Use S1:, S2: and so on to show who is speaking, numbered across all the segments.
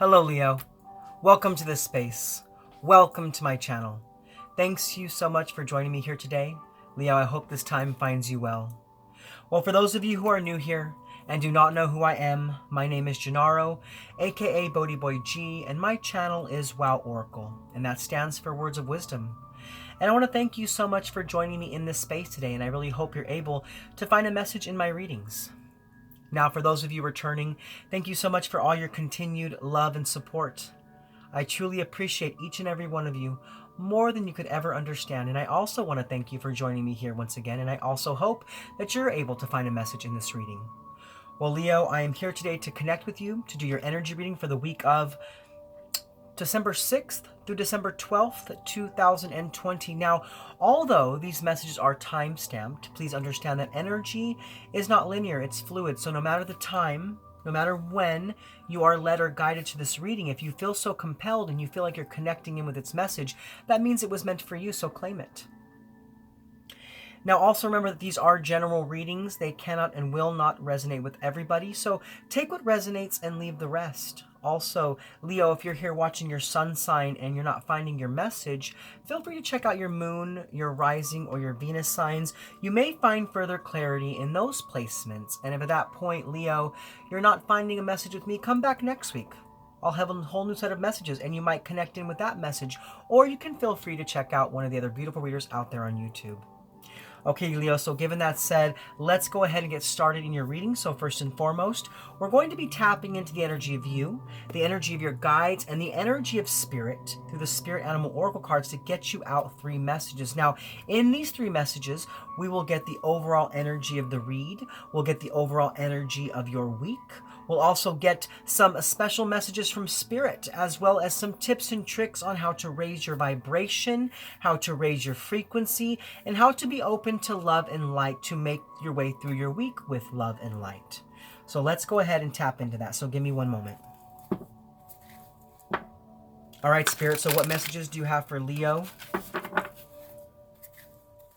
S1: Hello, Leo. Welcome to this space. Welcome to my channel. Thanks you so much for joining me here today. Leo, I hope this time finds you well. Well, for those of you who are new here and do not know who I am, my name is Gennaro, aka BhodiBoy G, and my channel is Wow Oracle, and that stands for Words of Wisdom. And I want to thank you so much for joining me in this space today, and I really hope you're able to find a message in my readings. Now, for those of you returning, thank you so much for all your continued love and support. I truly appreciate each and every one of you more than you could ever understand, and I also want to thank you for joining me here once again, and I also hope that you're able to find a message in this reading. Well, Leo, I am here today to connect with you, to do your energy reading for the week of December 6th through December 12th, 2020. Now, although these messages are time-stamped, please understand that energy is not linear, it's fluid. So no matter the time, no matter when you are led or guided to this reading, if you feel so compelled and you feel like you're connecting in with its message, that means it was meant for you, so claim it. Now, also remember that these are general readings. They cannot and will not resonate with everybody, so take what resonates and leave the rest. Also, Leo, if you're here watching your sun sign and you're not finding your message, feel free to check out your moon, your rising, or your Venus signs. You may find further clarity in those placements, and if at that point, Leo, you're not finding a message with me, come back next week. I'll have a whole new set of messages, and you might connect in with that message, or you can feel free to check out one of the other beautiful readers out there on YouTube. Okay, Leo, so given that said, let's go ahead and get started in your reading. So first and foremost, we're going to be tapping into the energy of you, the energy of your guides, and the energy of spirit through the Spirit Animal Oracle cards to get you out 3 messages. Now, in these 3 messages, we will get the overall energy of the read, we'll get the overall energy of your week, we'll also get some special messages from Spirit, as well as some tips and tricks on how to raise your vibration, how to raise your frequency, and how to be open to love and light to make your way through your week with love and light. So let's go ahead and tap into that. So give me one moment. All right, Spirit, so what messages do you have for Leo?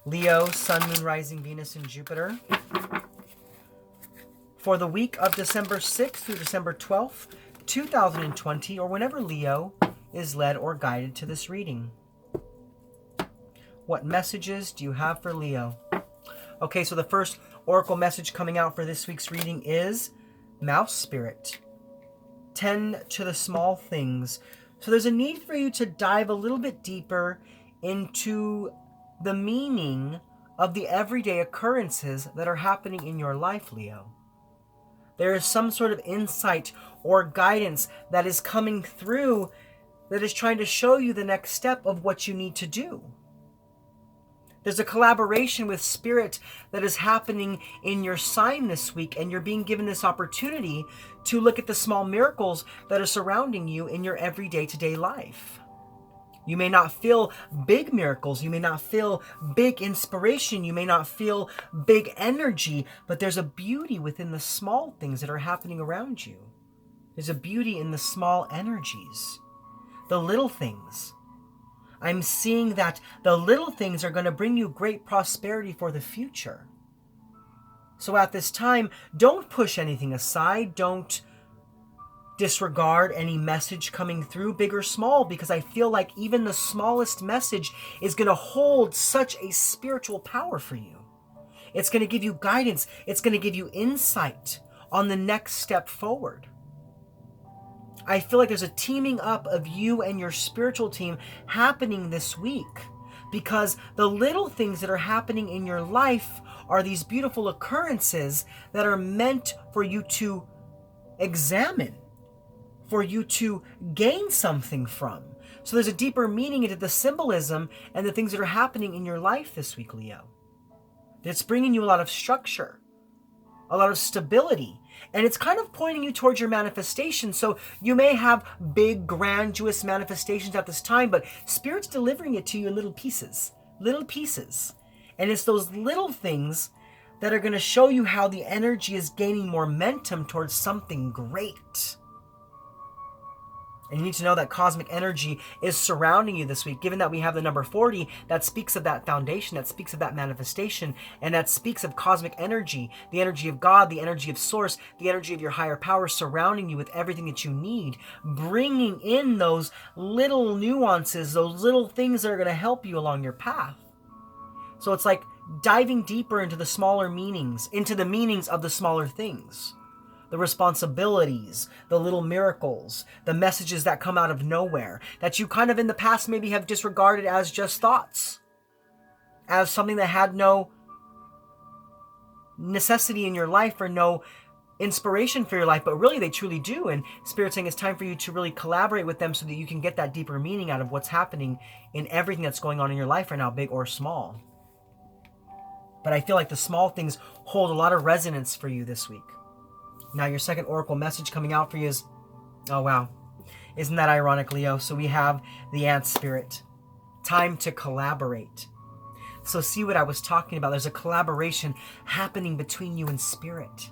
S1: Leo, Sun, Moon, Rising, Venus, and Jupiter. For the week of December 6th through December 12th, 2020, or whenever Leo is led or guided to this reading. What messages do you have for Leo? Okay, so the first oracle message coming out for this week's reading is Mouse Spirit. Tend to the small things. So there's a need for you to dive a little bit deeper into the meaning of the everyday occurrences that are happening in your life, Leo. There is some sort of insight or guidance that is coming through that is trying to show you the next step of what you need to do. There's a collaboration with Spirit that is happening in your sign this week, and you're being given this opportunity to look at the small miracles that are surrounding you in your everyday to-day life. You may not feel big miracles, you may not feel big inspiration, you may not feel big energy, but there's a beauty within the small things that are happening around you. There's a beauty in the small energies, the little things. I'm seeing that the little things are going to bring you great prosperity for the future. So at this time, don't push anything aside, don't disregard any message coming through, big or small, because I feel like even the smallest message is going to hold such a spiritual power for you. It's going to give you guidance. It's going to give you insight on the next step forward. I feel like there's a teaming up of you and your spiritual team happening this week, because the little things that are happening in your life are these beautiful occurrences that are meant for you to examine, for you to gain something from. So there's a deeper meaning into the symbolism and the things that are happening in your life this week, Leo. It's bringing you a lot of structure, a lot of stability, and it's kind of pointing you towards your manifestation. So you may have big, grandiose manifestations at this time, but Spirit's delivering it to you in little pieces. And it's those little things that are going to show you how the energy is gaining momentum towards something great. And you need to know that cosmic energy is surrounding you this week. Given that we have the number 40, that speaks of that foundation, that speaks of that manifestation, and that speaks of cosmic energy, the energy of God, the energy of Source, the energy of your higher power surrounding you with everything that you need, bringing in those little nuances, those little things that are going to help you along your path. So it's like diving deeper into the smaller meanings, into the meanings of the smaller things. The responsibilities, the little miracles, the messages that come out of nowhere, that you kind of in the past maybe have disregarded as just thoughts, as something that had no necessity in your life or no inspiration for your life, but really they truly do. And Spirit's saying it's time for you to really collaborate with them so that you can get that deeper meaning out of what's happening in everything that's going on in your life right now, big or small. But I feel like the small things hold a lot of resonance for you this week. Now, your second oracle message coming out for you is, oh wow, isn't that ironic, Leo? So we have the ant spirit. Time to collaborate. So see what I was talking about. There's a collaboration happening between you and Spirit,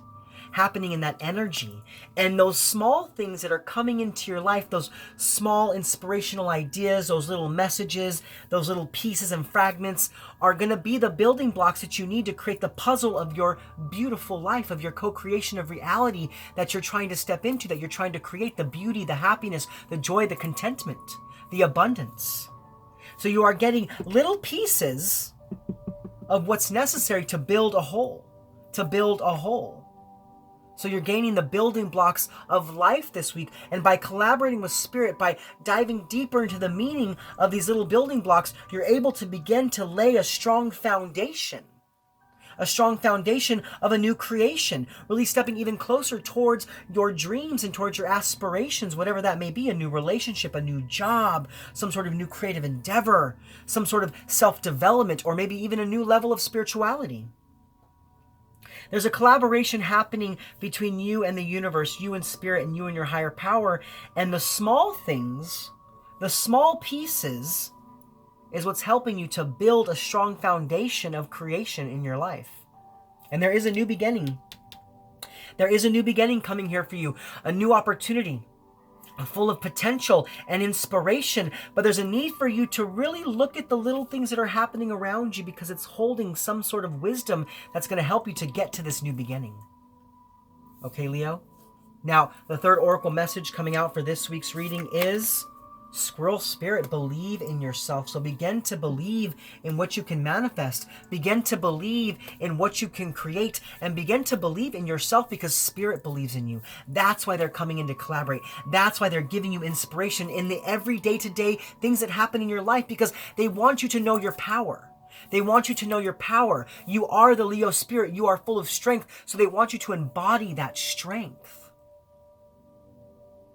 S1: happening in that energy. And those small things that are coming into your life, those small inspirational ideas, those little messages, those little pieces and fragments are going to be the building blocks that you need to create the puzzle of your beautiful life, of your co-creation of reality that you're trying to step into, that you're trying to create, the beauty, the happiness, the joy, the contentment, the abundance. So you are getting little pieces of what's necessary to build a whole, So you're gaining the building blocks of life this week. And by collaborating with Spirit, by diving deeper into the meaning of these little building blocks, you're able to begin to lay a strong foundation of a new creation, really stepping even closer towards your dreams and towards your aspirations, whatever that may be, a new relationship, a new job, some sort of new creative endeavor, some sort of self-development, or maybe even a new level of spirituality. There's a collaboration happening between you and the universe, you and Spirit, and you and your higher power. And the small things, the small pieces, is what's helping you to build a strong foundation of creation in your life. And there is a new beginning. There is a new beginning coming here for you, a new opportunity, full of potential and inspiration, but there's a need for you to really look at the little things that are happening around you because it's holding some sort of wisdom that's going to help you to get to this new beginning. Okay, Leo? Now, the third oracle message coming out for this week's reading is Squirrel Spirit, believe in yourself. So begin to believe in what you can manifest. Begin to believe in what you can create, and begin to believe in yourself because Spirit believes in you. That's why they're coming in to collaborate. That's why they're giving you inspiration in the every day-to-day things that happen in your life, because they want you to know your power. They want you to know your power. You are the Leo Spirit. You are full of strength. So they want you to embody that strength.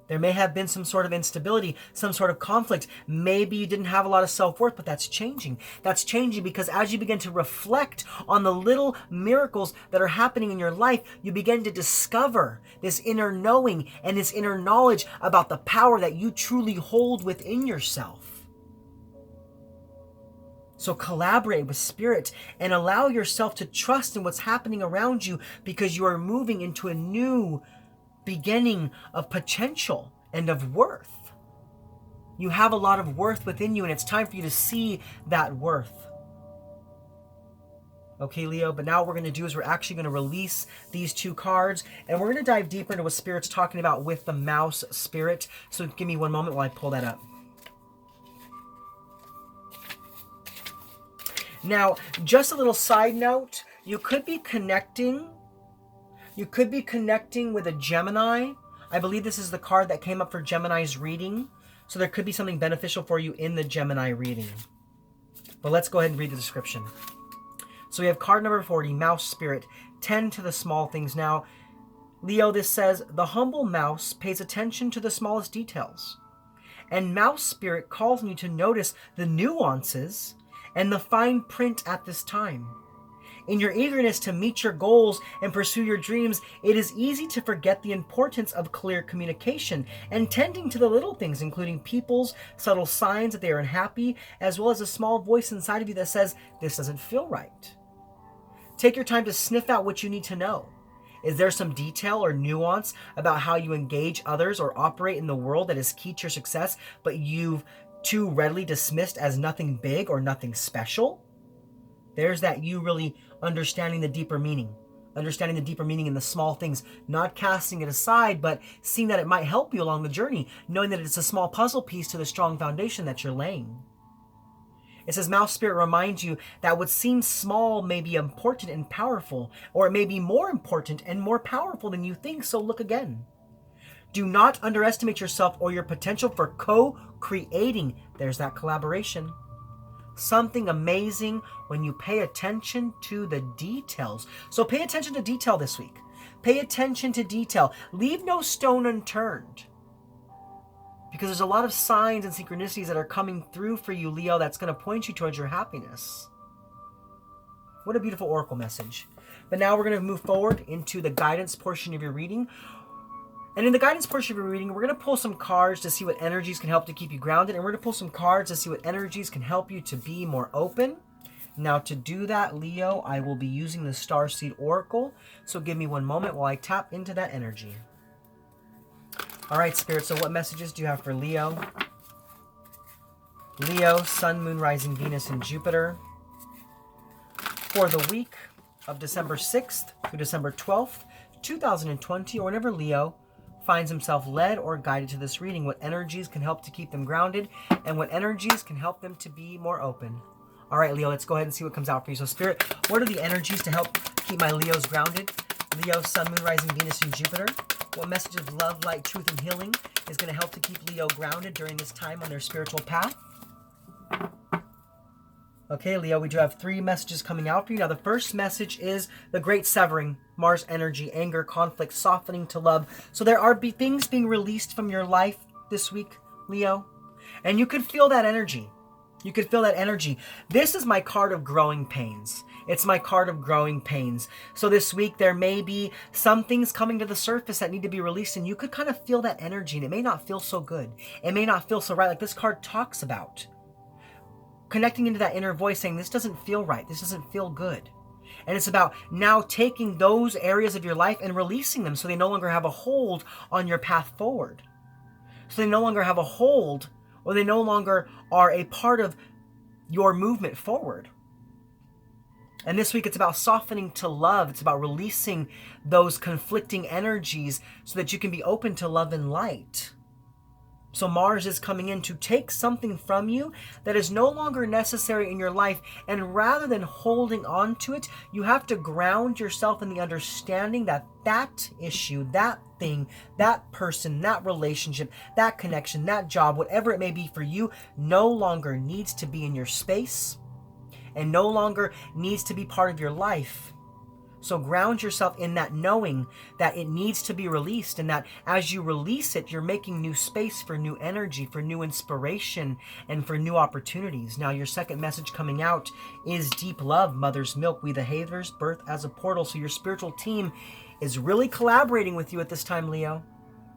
S1: There may have been some sort of instability, some sort of conflict. Maybe you didn't have a lot of self-worth, but that's changing. That's changing because as you begin to reflect on the little miracles that are happening in your life, you begin to discover this inner knowing and this inner knowledge about the power that you truly hold within yourself. So collaborate with Spirit and allow yourself to trust in what's happening around you, because you are moving into a new beginning of potential and of worth. You have a lot of worth within you, and it's time for you to see that worth. Okay, Leo, but now what we're going to do is we're actually going to release these two cards, and we're going to dive deeper into what Spirit's talking about with the Mouse Spirit. So give me one moment while I pull that up. Now, just a little side note, you could be connecting with a Gemini. I believe this is the card that came up for Gemini's reading. So there could be something beneficial for you in the Gemini reading. But let's go ahead and read the description. So we have card number 40, Mouse Spirit. Tend to the small things. Now, Leo, this says, the humble mouse pays attention to the smallest details. And Mouse Spirit calls me to notice the nuances and the fine print at this time. In your eagerness to meet your goals and pursue your dreams, it is easy to forget the importance of clear communication and tending to the little things, including people's subtle signs that they are unhappy, as well as a small voice inside of you that says, this doesn't feel right. Take your time to sniff out what you need to know. Is there some detail or nuance about how you engage others or operate in the world that is key to your success, but you've too readily dismissed as nothing big or nothing special? There's that you really understanding the deeper meaning. Understanding the deeper meaning in the small things, not casting it aside, but seeing that it might help you along the journey, knowing that it's a small puzzle piece to the strong foundation that you're laying. It says, Mouse Spirit reminds you that what seems small may be important and powerful, or it may be more important and more powerful than you think, so look again. Do not underestimate yourself or your potential for co-creating. There's that collaboration. Something amazing when you pay attention to the details. So pay attention to detail this week. Pay attention to detail. Leave no stone unturned. Because there's a lot of signs and synchronicities that are coming through for you, Leo, that's going to point you towards your happiness. What a beautiful oracle message. But now we're going to move forward into the guidance portion of your reading. And in the guidance portion of your reading, we're going to pull some cards to see what energies can help to keep you grounded. And we're going to pull some cards to see what energies can help you to be more open. Now to do that, Leo, I will be using the Starseed Oracle. So give me one moment while I tap into that energy. All right, Spirit, so what messages do you have for Leo? Leo, Sun, Moon, Rising, Venus, and Jupiter. For the week of December 6th through December 12th, 2020, or whenever Leo finds himself led or guided to this reading, what energies can help to keep them grounded and what energies can help them to be more open. All right, Leo, let's go ahead and see what comes out for you. So, Spirit, what are the energies to help keep my Leos grounded? Leo, Sun, Moon, Rising, Venus, and Jupiter. What message of love, light, truth, and healing is going to help to keep Leo grounded during this time on their spiritual path? Okay, Leo, we do have 3 messages coming out for you. Now, the first message is the great severing, Mars energy, anger, conflict, softening to love. So there are things being released from your life this week, Leo, and you could feel that energy. You could feel that energy. This is my card of growing pains. It's my card of growing pains. So this week there may be some things coming to the surface that need to be released, and you could kind of feel that energy, and it may not feel so good. It may not feel so right, like this card talks about. Connecting into that inner voice saying, this doesn't feel right. This doesn't feel good. And it's about now taking those areas of your life and releasing them so they no longer have a hold on your path forward. So they no longer have a hold, or they no longer are a part of your movement forward. And this week it's about softening to love. It's about releasing those conflicting energies so that you can be open to love and light. So Mars is coming in to take something from you that is no longer necessary in your life, and rather than holding on to it, you have to ground yourself in the understanding that that issue, that thing, that person, that relationship, that connection, that job, whatever it may be for you, no longer needs to be in your space and no longer needs to be part of your life. So ground yourself in that knowing that it needs to be released, and that as you release it, you're making new space for new energy, for new inspiration, and for new opportunities. Now, your second message coming out is deep love, mother's milk, we the haters, birth as a portal. So your spiritual team is really collaborating with you at this time, Leo.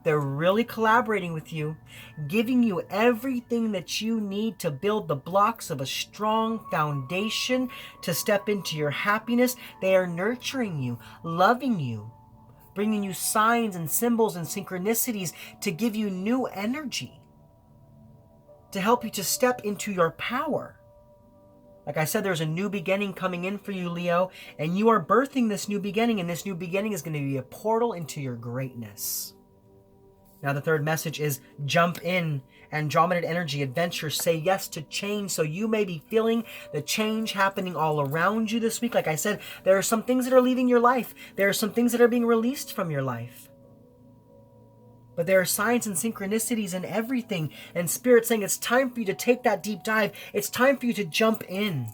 S1: They're really collaborating with you, giving you everything that you need to build the blocks of a strong foundation to step into your happiness. They are nurturing you, loving you, bringing you signs and symbols and synchronicities to give you new energy, to help you to step into your power. Like I said, there's a new beginning coming in for you, Leo, and you are birthing this new beginning, and this new beginning is going to be a portal into your greatness. Now, the third message is jump in, Andromedan energy, adventure, say yes to change. So you may be feeling the change happening all around you this week. Like I said, there are some things that are leaving your life. There are some things that are being released from your life. But there are signs and synchronicities in everything. And Spirit saying it's time for you to take that deep dive. It's time for you to jump in.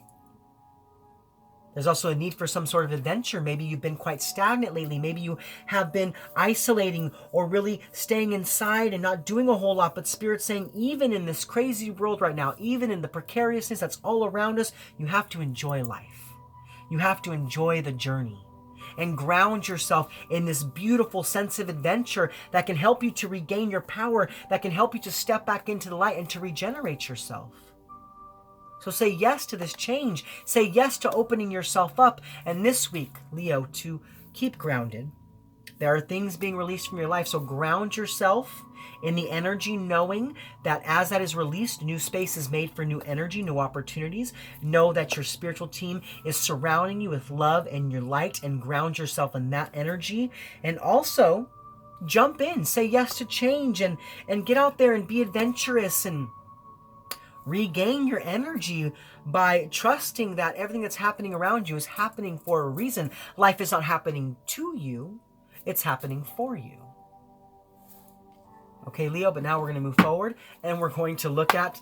S1: There's also a need for some sort of adventure. Maybe you've been quite stagnant lately. Maybe you have been isolating or really staying inside and not doing a whole lot. But Spirit's saying even in this crazy world right now, even in the precariousness that's all around us, you have to enjoy life. You have to enjoy the journey and ground yourself in this beautiful sense of adventure that can help you to regain your power, that can help you to step back into the light and to regenerate yourself. So say yes to this change. Say yes to opening yourself up. And this week, Leo, to keep grounded, There are things being released from your life, so ground yourself in the energy, knowing that as that is released, new space is made for new energy, new opportunities. Know that your spiritual team is surrounding you with love and your light, and ground yourself in that energy. And also, jump in, say yes to change, and get out there and be adventurous and regain your energy by trusting that everything that's happening around you is happening for a reason. Life is not happening to you, it's happening for you. Okay, Leo, but now we're going to move forward and we're going to look at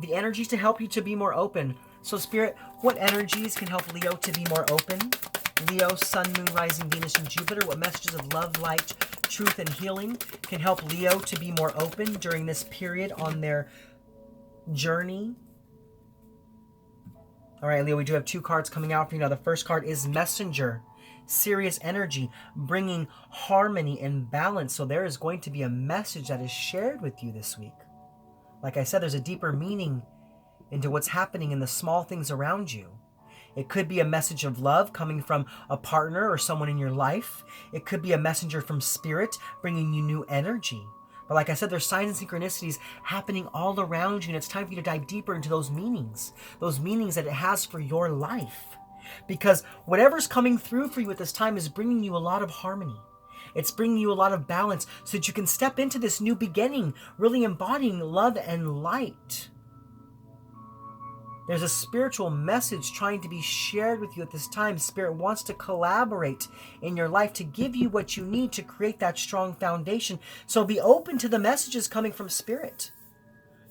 S1: the energies to help you to be more open. So Spirit, what energies can help Leo to be more open? Leo, Sun, Moon, Rising, Venus, and Jupiter. What messages of love, light, truth, and healing can help Leo to be more open during this period on their journey? All right, Leo, we do have 2 cards coming out for you now. The first card is Messenger. Serious energy, bringing harmony and balance. So there is going to be a message that is shared with you this week. Like I said, there's a deeper meaning into what's happening in the small things around you. It could be a message of love coming from a partner or someone in your life. It could be a messenger from Spirit bringing you new energy. But like I said, there's signs and synchronicities happening all around you, and it's time for you to dive deeper into those meanings that it has for your life. Because whatever's coming through for you at this time is bringing you a lot of harmony. It's bringing you a lot of balance so that you can step into this new beginning, really embodying love and light. There's a spiritual message trying to be shared with you at this time. Spirit wants to collaborate in your life to give you what you need to create that strong foundation. So be open to the messages coming from Spirit.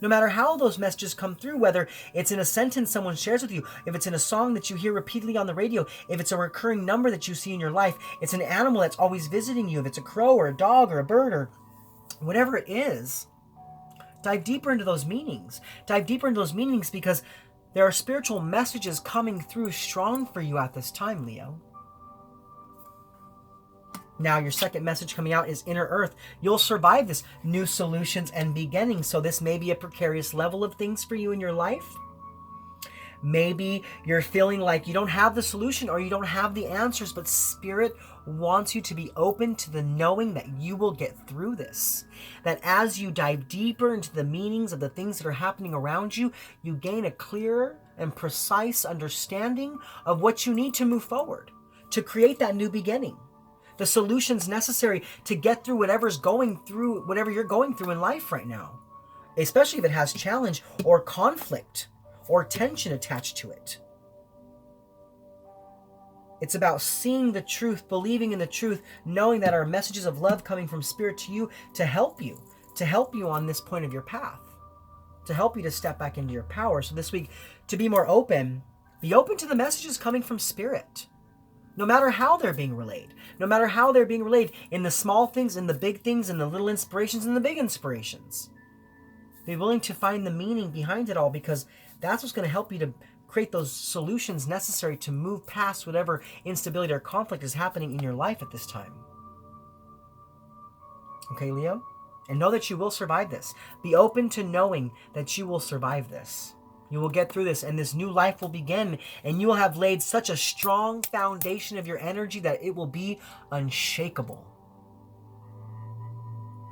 S1: No matter how those messages come through, whether it's in a sentence someone shares with you, if it's in a song that you hear repeatedly on the radio, if it's a recurring number that you see in your life, it's an animal that's always visiting you, if it's a crow or a dog or a bird or whatever it is, dive deeper into those meanings. Dive deeper into those meanings because there are spiritual messages coming through strong for you at this time, Leo. Now, your second message coming out is Inner Earth. You'll survive this, new solutions and beginnings. So this may be a precarious level of things for you in your life. Maybe you're feeling like you don't have the solution or you don't have the answers, but Spirit wants you to be open to the knowing that you will get through this. That as you dive deeper into the meanings of the things that are happening around you, you gain a clearer and precise understanding of what you need to move forward, to create that new beginning. The solutions necessary to get through whatever you're going through in life right now, especially if it has challenge or conflict or tension attached to it. It's about seeing the truth, believing in the truth, knowing that our messages of love coming from Spirit to you to help you on this point of your path, to help you to step back into your power. So this week, to be more open, be open to the messages coming from Spirit. No matter how they're being relayed. No matter how they're being relayed in the small things, in the big things, in the little inspirations, and the big inspirations. Be willing to find the meaning behind it all, because that's what's going to help you to create those solutions necessary to move past whatever instability or conflict is happening in your life at this time. Okay, Leo? And know that you will survive this. Be open to knowing that you will survive this. You will get through this, and this new life will begin, and you will have laid such a strong foundation of your energy that it will be unshakable.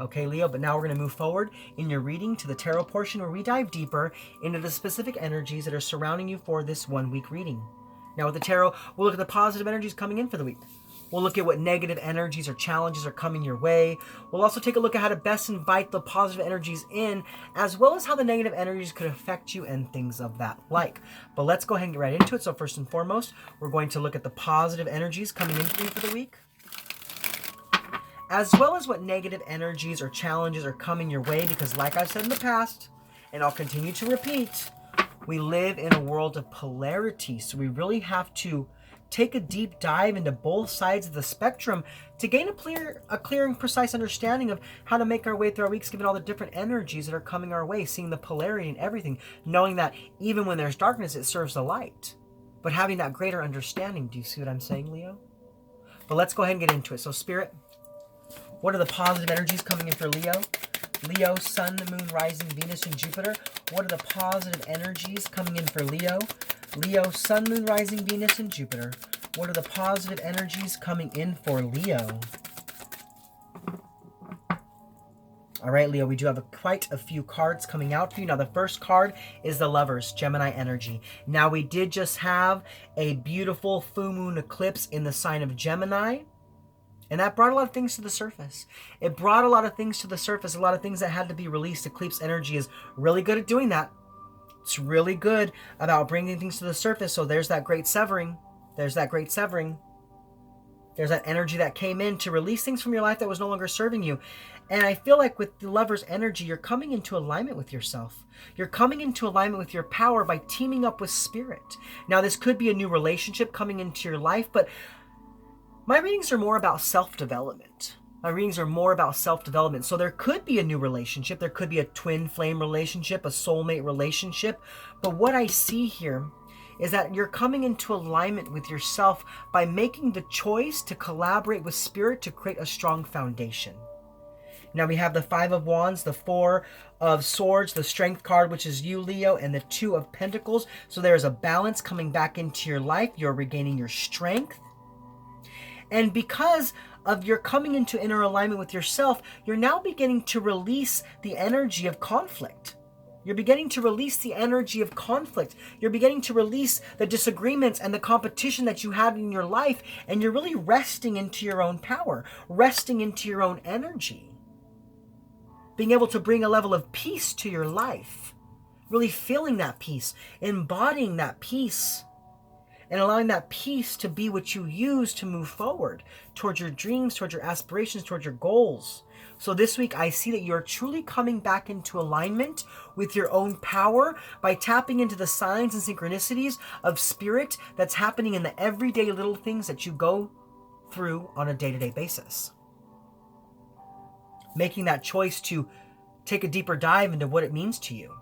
S1: Okay, Leo, but now we're going to move forward in your reading to the tarot portion where we dive deeper into the specific energies that are surrounding you for this 1-week reading. Now with the tarot, we'll look at the positive energies coming in for the week. We'll look at what negative energies or challenges are coming your way. We'll also take a look at how to best invite the positive energies in, as well as how the negative energies could affect you and things of that like. But let's go ahead and get right into it. So first and foremost, we're going to look at the positive energies coming in for you for the week, as well as what negative energies or challenges are coming your way, because like I've said in the past, and I'll continue to repeat, we live in a world of polarity. So we really have to take a deep dive into both sides of the spectrum to gain a clear and precise understanding of how to make our way through our weeks, given all the different energies that are coming our way, seeing the polarity in everything, knowing that even when there's darkness, it serves the light. But having that greater understanding, do you see what I'm saying, Leo? But let's go ahead and get into it. So Spirit, what are the positive energies coming in for Leo? Leo, Sun, Moon, Rising, Venus, and Jupiter. What are the positive energies coming in for Leo? Leo, Sun, Moon, Rising, Venus, and Jupiter. What are the positive energies coming in for Leo? All right, Leo, we do have quite a few cards coming out for you. Now, the first card is the Lovers, Gemini energy. Now, we did just have a beautiful full moon eclipse in the sign of Gemini, and that brought a lot of things to the surface. It brought a lot of things to the surface, a lot of things that had to be released. Eclipse energy is really good at doing that. It's really good about bringing things to the surface. So there's that great severing. There's that great severing. There's that energy that came in to release things from your life that was no longer serving you. And I feel like with the Lover's energy, you're coming into alignment with yourself. You're coming into alignment with your power by teaming up with Spirit. Now, this could be a new relationship coming into your life, but my readings are more about self-development. My readings are more about self-development. So there could be a new relationship. There could be a twin flame relationship, a soulmate relationship. But what I see here is that you're coming into alignment with yourself by making the choice to collaborate with Spirit to create a strong foundation. Now we have the Five of Wands, the Four of Swords, the Strength card, which is you, Leo, and the Two of Pentacles. So there is a balance coming back into your life. You're regaining your strength. And because of your coming into inner alignment with yourself, you're now beginning to release the energy of conflict. You're beginning to release the energy of conflict. You're beginning to release the disagreements and the competition that you had in your life, and you're really resting into your own power, resting into your own energy. Being able to bring a level of peace to your life, really feeling that peace, embodying that peace, and allowing that peace to be what you use to move forward towards your dreams, towards your aspirations, towards your goals. So this week, I see that you're truly coming back into alignment with your own power by tapping into the signs and synchronicities of Spirit that's happening in the everyday little things that you go through on a day-to-day basis. Making that choice to take a deeper dive into what it means to you.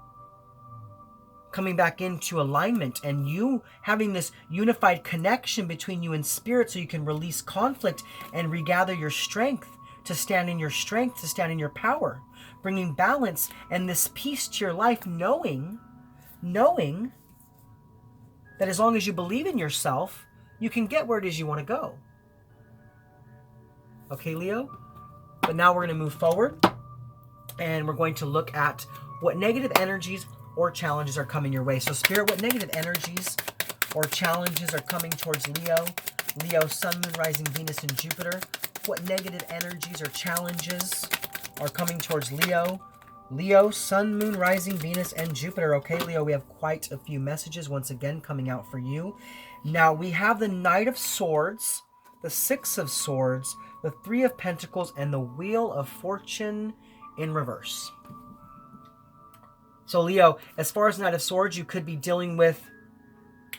S1: Coming back into alignment and you having this unified connection between you and Spirit so you can release conflict and regather your strength to stand in your strength, to stand in your power, bringing balance and this peace to your life, knowing that as long as you believe in yourself, you can get where it is you want to go. Okay, Leo? But now we're going to move forward and we're going to look at what negative energies or challenges are coming your way. So Spirit, what negative energies or challenges are coming towards Leo? Leo, Sun, Moon, Rising, Venus, and Jupiter. What negative energies or challenges are coming towards Leo? Leo, Sun, Moon, Rising, Venus, and Jupiter. Okay, Leo, we have quite a few messages once again coming out for you. Now, we have the Knight of Swords, the Six of Swords, the Three of Pentacles, and the Wheel of Fortune in reverse. So Leo, as far as Knight of Swords, you could be dealing with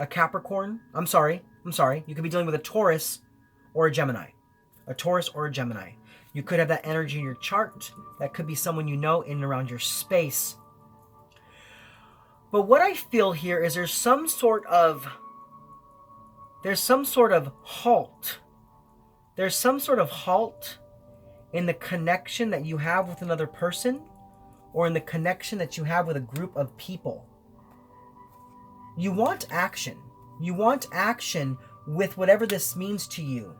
S1: a Capricorn. I'm sorry. You could be dealing with a Taurus or a Gemini. A Taurus or a Gemini. You could have that energy in your chart. That could be someone you know in and around your space. But what I feel here is there's some sort of halt. There's some sort of halt in the connection that you have with another person or in the connection that you have with a group of people. You want action. You want action with whatever this means to you.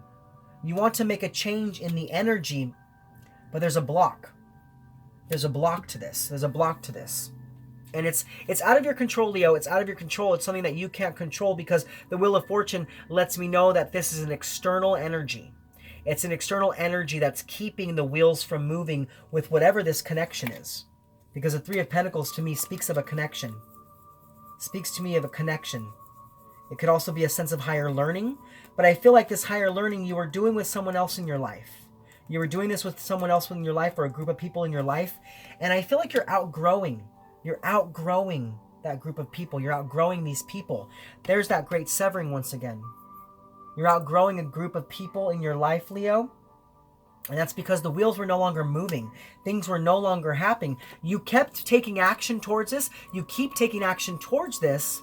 S1: You want to make a change in the energy, but there's a block. There's a block to this. And it's out of your control, Leo. It's out of your control. It's something that you can't control because the Wheel of Fortune lets me know that this is an external energy. It's an external energy that's keeping the wheels from moving with whatever this connection is. Because the Three of Pentacles to me speaks of a connection. Speaks to me of a connection. It could also be a sense of higher learning. But I feel like this higher learning you are doing with someone else in your life. You are doing this with someone else in your life or a group of people in your life. And I feel like you're outgrowing. You're outgrowing that group of people. You're outgrowing these people. There's that great severing once again. You're outgrowing a group of people in your life, Leo. And that's because the wheels were no longer moving. Things were no longer happening. You kept taking action towards this. You keep taking action towards this.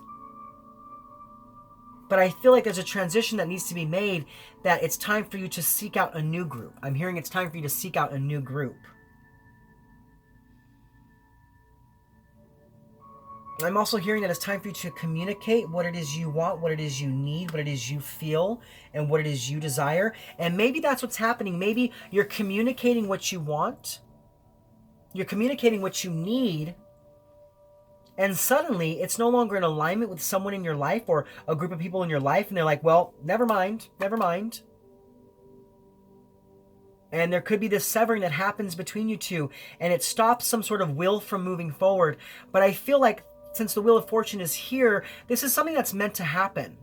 S1: But I feel like there's a transition that needs to be made, that it's time for you to seek out a new group. I'm hearing it's time for you to seek out a new group. I'm also hearing that it's time for you to communicate what it is you want, what it is you need, what it is you feel, and what it is you desire. And maybe that's what's happening. Maybe you're communicating what you want, You're communicating what you need, and suddenly it's no longer in alignment with someone in your life or a group of people in your life, and they're like, well, never mind, never mind. And there could be this severing that happens between you two, and it stops some sort of will from moving forward. But I feel like since the Wheel of Fortune is here, this is something that's meant to happen.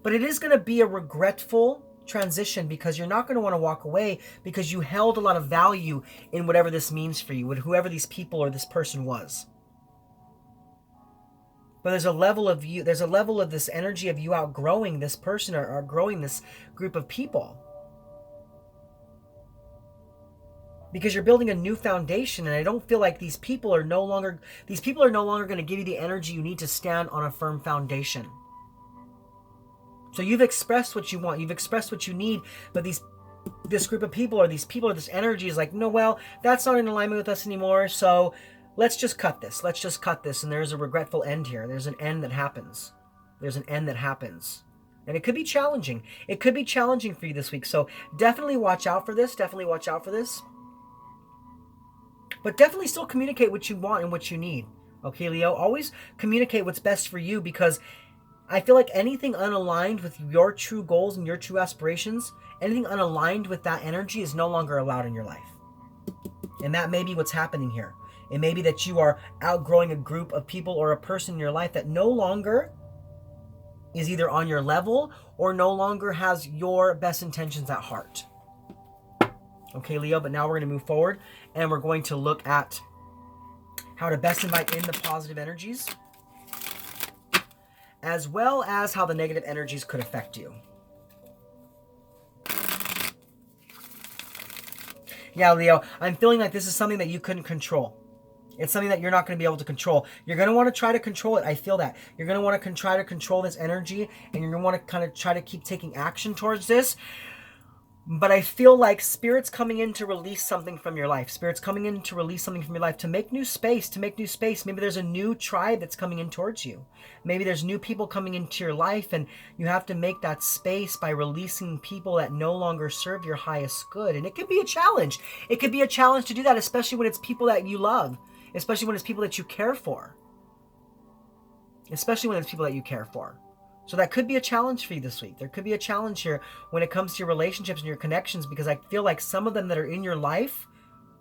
S1: But it is going to be a regretful transition, because you're not going to want to walk away, because you held a lot of value in whatever this means for you, with whoever these people or this person was. But there's a level of you, there's a level of this energy of you outgrowing this person or outgrowing this group of people. Because you're building a new foundation, and I don't feel like these people are no longer going to give you the energy you need to stand on a firm foundation. So you've expressed what you want, you've expressed what you need, but this group of people or this energy is like, no, well, that's not in alignment with us anymore, so let's just cut this. Let's just cut this. And there's a regretful end here. There's an end that happens. There's an end that happens. And it could be challenging. It could be challenging for you this week. So definitely watch out for this. Definitely watch out for this. But definitely still communicate what you want and what you need. Okay, Leo? Always communicate what's best for you, because I feel like anything unaligned with your true goals and your true aspirations, anything unaligned with that energy is no longer allowed in your life. And that may be what's happening here. It may be that you are outgrowing a group of people or a person in your life that no longer is either on your level or no longer has your best intentions at heart. Okay, Leo, but now we're going to move forward, and we're going to look at how to best invite in the positive energies, as well as how the negative energies could affect you. Yeah, Leo, I'm feeling like this is something that you couldn't control. It's something that you're not going to be able to control. You're going to want to try to control it. I feel that. You're going to want to try to control this energy, and you're going to want to kind of try to keep taking action towards this. But I feel like Spirit's coming in to release something from your life. Spirit's coming in to release something from your life, to make new space, Maybe there's a new tribe that's coming in towards you. Maybe there's new people coming into your life, and you have to make that space by releasing people that no longer serve your highest good. And it could be a challenge. It could be a challenge to do that, especially when it's people that you love, especially when it's people that you care for. So that could be a challenge for you this week. There could be a challenge here when it comes to your relationships and your connections, because I feel like some of them that are in your life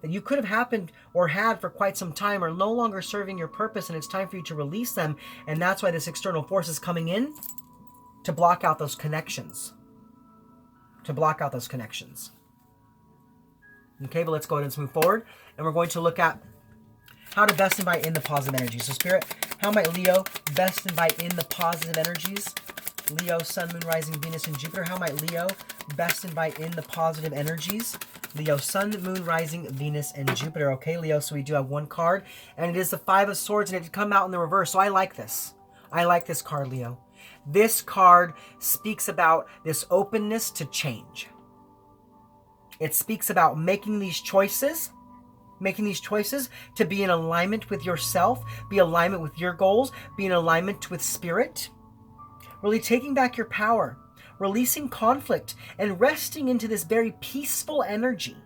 S1: that you could have happened or had for quite some time are no longer serving your purpose, and it's time for you to release them. And that's why this external force is coming in to block out those connections. Okay, but let's go ahead and move forward, and we're going to look at how to best invite in the positive energies. So Spirit, how might Leo best invite in the positive energies? Leo, Sun, Moon, Rising, Venus, and Jupiter. How might Leo best invite in the positive energies? Leo, Sun, Moon, Rising, Venus, and Jupiter. Okay, Leo, so we do have one card, and it is the Five of Swords, and it come out in the reverse. So I like this. I like this card, Leo. This card speaks about this openness to change. It speaks about making these choices to be in alignment with yourself, be in alignment with your goals, be in alignment with Spirit. Really taking back your power, releasing conflict, and resting into this very peaceful energy.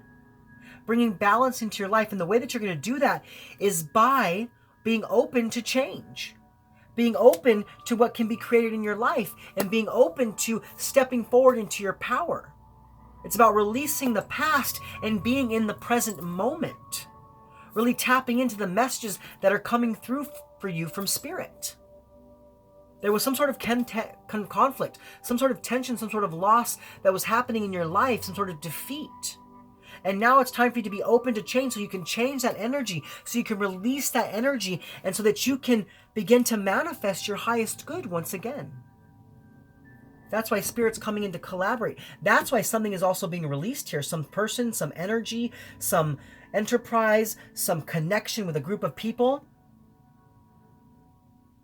S1: Bringing balance into your life. And the way that you're going to do that is by being open to change. Being open to what can be created in your life, and being open to stepping forward into your power. It's about releasing the past and being in the present moment. Really tapping into the messages that are coming through for you from Spirit. There was some sort of conflict, some sort of tension, some sort of loss that was happening in your life, some sort of defeat. And now it's time for you to be open to change, so you can change that energy, so you can release that energy, and so that you can begin to manifest your highest good once again. That's why Spirit's coming in to collaborate. That's why something is also being released here. Some person, some energy, some enterprise, some connection with a group of people.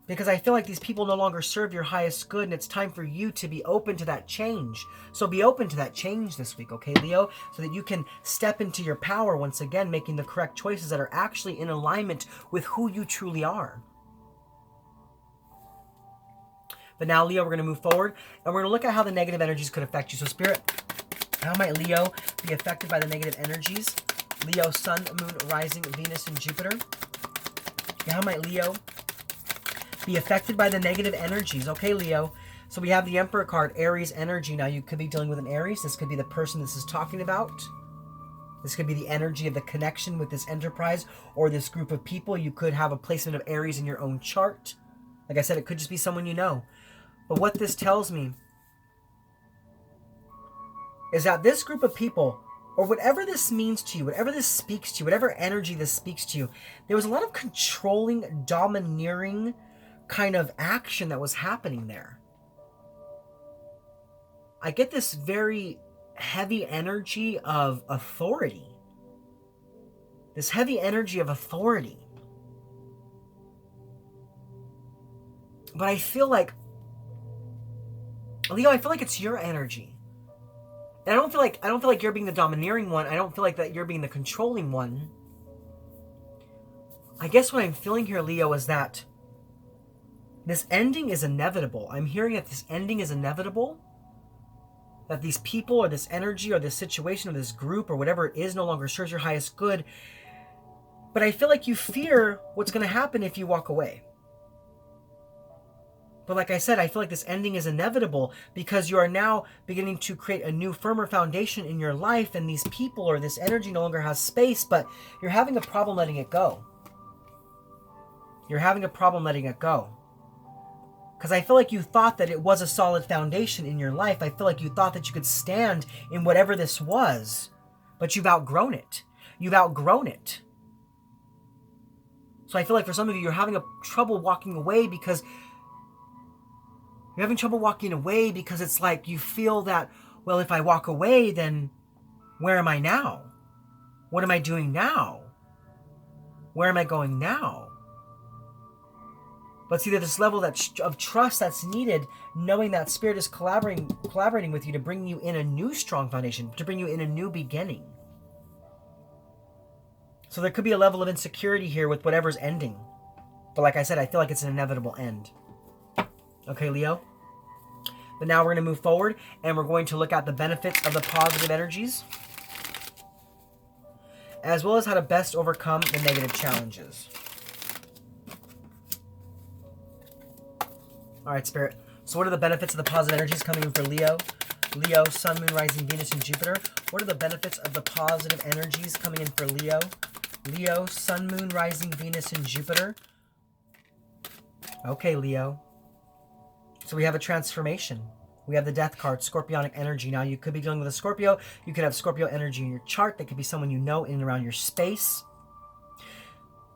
S1: Because I feel like these people no longer serve your highest good, and it's time for you to be open to that change. So be open to that change this week, okay, Leo? So that you can step into your power once again, making the correct choices that are actually in alignment with who you truly are. But now, Leo, we're going to move forward, and we're going to look at how the negative energies could affect you. So, Spirit, how might Leo be affected by the negative energies? Leo, Sun, Moon, Rising, Venus, and Jupiter. How might Leo be affected by the negative energies? Okay, Leo. So we have the Emperor card, Aries energy. Now you could be dealing with an Aries. This could be the person this is talking about. This could be the energy of the connection with this enterprise or this group of people. You could have a placement of Aries in your own chart. Like I said, it could just be someone you know. But what this tells me is that this group of people, or whatever this means to you, whatever this speaks to you, whatever energy this speaks to you, there was a lot of controlling, domineering kind of action that was happening there. I get this very heavy energy of authority. This heavy energy of authority. But I feel like, Leo, I feel like it's your energy. And I don't feel like you're being the domineering one. I don't feel like that you're being the controlling one. I guess what I'm feeling here, Leo, is that this ending is inevitable. I'm hearing that this ending is inevitable. That these people or this energy or this situation or this group or whatever it is no longer serves your highest good. But I feel like you fear what's going to happen if you walk away. But like I said, I feel like this ending is inevitable because you are now beginning to create a new, firmer foundation in your life, and these people or this energy no longer has space, but you're having a problem letting it go. You're having a problem letting it go. Because I feel like you thought that it was a solid foundation in your life. I feel like you thought that you could stand in whatever this was, but you've outgrown it. You've outgrown it. So I feel like for some of you, you're having trouble walking away because it's like you feel that, well, if I walk away, then where am I now? What am I doing now? Where am I going now? But see, there's this level of trust that's needed, knowing that Spirit is collaborating with you to bring you in a new strong foundation, to bring you in a new beginning. So there could be a level of insecurity here with whatever's ending. But like I said, I feel like it's an inevitable end. Okay, Leo? But now we're going to move forward, and we're going to look at the benefits of the positive energies, as well as how to best overcome the negative challenges. All right, Spirit. So what are the benefits of the positive energies coming in for Leo? Leo, Sun, Moon, Rising, Venus, and Jupiter. What are the benefits of the positive energies coming in for Leo? Leo, Sun, Moon, Rising, Venus, and Jupiter. Okay, Leo. So we have a transformation. We have the Death card, Scorpionic energy. Now, you could be dealing with a Scorpio. You could have Scorpio energy in your chart. That could be someone you know in and around your space.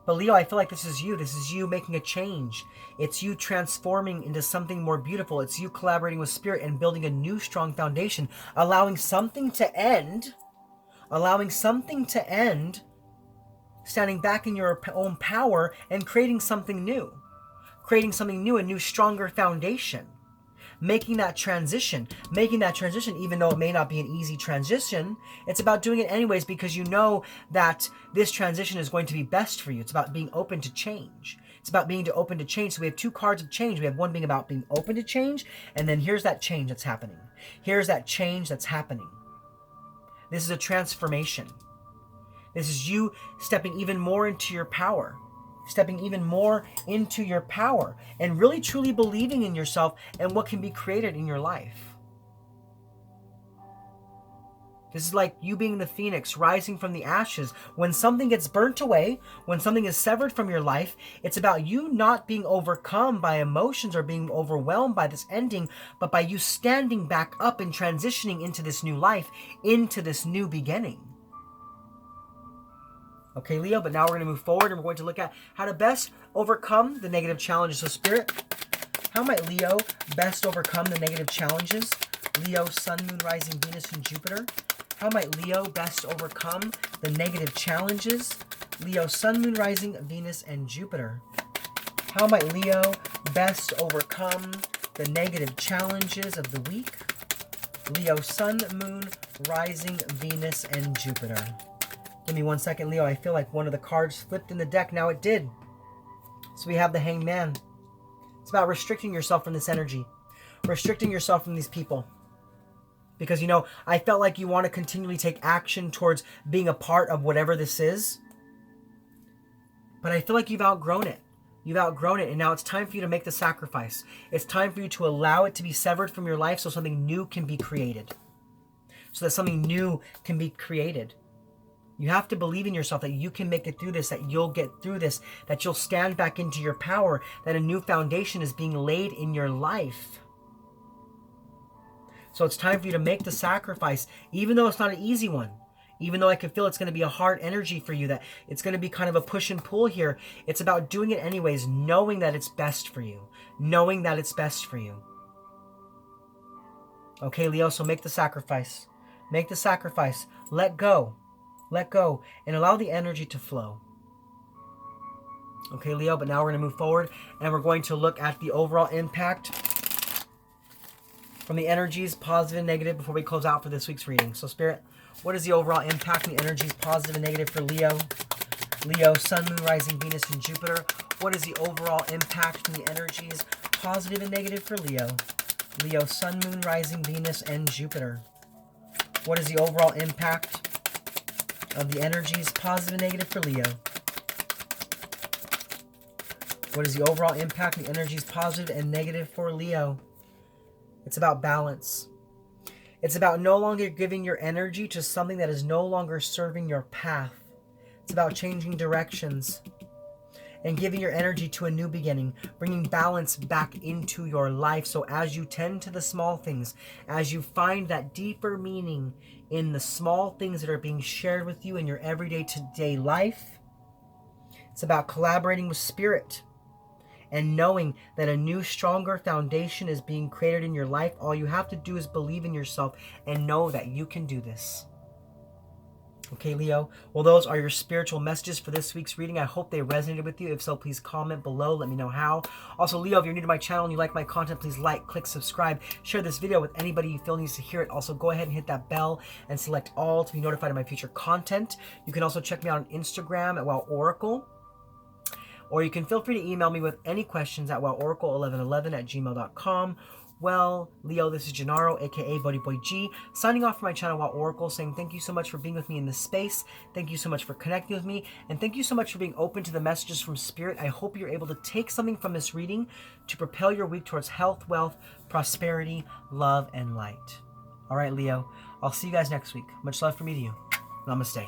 S1: But Leo, I feel like this is you. This is you making a change. It's you transforming into something more beautiful. It's you collaborating with Spirit and building a new strong foundation, allowing something to end, standing back in your own power and creating something new, a new, stronger foundation. Making that transition, even though it may not be an easy transition, it's about doing it anyways because you know that this transition is going to be best for you. It's about being open to change. It's about being open to change. So we have two cards of change. We have one being about being open to change, and then here's that change that's happening. Here's that change that's happening. This is a transformation. This is you stepping even more into your power. And really truly believing in yourself and what can be created in your life. This is like you being the phoenix rising from the ashes. When something gets burnt away, when something is severed from your life, it's about you not being overcome by emotions or being overwhelmed by this ending, but by you standing back up and transitioning into this new life, into this new beginning. Okay, Leo, but now we're going to move forward and we're going to look at how to best overcome the negative challenges. So, Spirit, how might Leo best overcome the negative challenges? Leo, Sun, Moon, Rising, Venus, and Jupiter. How might Leo best overcome the negative challenges? Leo, Sun, Moon, Rising, Venus, and Jupiter. How might Leo best overcome the negative challenges of the week? Leo, Sun, Moon, Rising, Venus, and Jupiter. Give me 1 second, Leo. I feel like one of the cards flipped in the deck. Now it did. So we have the Hanged Man. It's about restricting yourself from this energy. Restricting yourself from these people. Because, you know, I felt like you want to continually take action towards being a part of whatever this is. But I feel like you've outgrown it. You've outgrown it, and now it's time for you to make the sacrifice. It's time for you to allow it to be severed from your life so something new can be created. So that something new can be created. You have to believe in yourself that you can make it through this, that you'll get through this, that you'll stand back into your power, that a new foundation is being laid in your life. So it's time for you to make the sacrifice, even though it's not an easy one. Even though I can feel it's going to be a hard energy for you, that it's going to be kind of a push and pull here. It's about doing it anyways, knowing that it's best for you. Knowing that it's best for you. Okay, Leo, so make the sacrifice. Make the sacrifice. Let go. Let go. And allow the energy to flow. Okay, Leo, but now we're going to move forward and we're going to look at the overall impact from the energies, positive and negative, before we close out for this week's reading. So, Spirit, what is the overall impact from the energies, positive and negative, for Leo? Leo, Sun, Moon, Rising, Venus, and Jupiter. What is the overall impact from the energies, positive and negative, for Leo? Leo, Sun, Moon, Rising, Venus, and Jupiter. What is the overall impact of the energies, positive and negative, for Leo? What is the overall impact of the energies, positive and negative, for Leo? It's about balance. It's about no longer giving your energy to something that is no longer serving your path. It's about changing directions and giving your energy to a new beginning, bringing balance back into your life. So as you tend to the small things, as you find that deeper meaning in the small things that are being shared with you in your everyday today life, it's about collaborating with Spirit and knowing that a new, stronger foundation is being created in your life. All you have to do is believe in yourself and know that you can do this. Okay, Leo? Well, those are your spiritual messages for this week's reading. I hope they resonated with you. If so, please comment below. Let me know how. Also, Leo, if you're new to my channel and you like my content, please like, click, subscribe, share this video with anybody you feel needs to hear it. Also, go ahead and hit that bell and select all to be notified of my future content. You can also check me out on Instagram at WowOracle. Or you can feel free to email me with any questions at woworacle1111@gmail.com. Well, Leo, this is Gennaro, aka BhodiBoy G, signing off from my channel WowOracle, saying thank you so much for being with me in this space. Thank you so much for connecting with me. And thank you so much for being open to the messages from Spirit. I hope you're able to take something from this reading to propel your week towards health, wealth, prosperity, love, and light. All right, Leo, I'll see you guys next week. Much love from me to you. Namaste.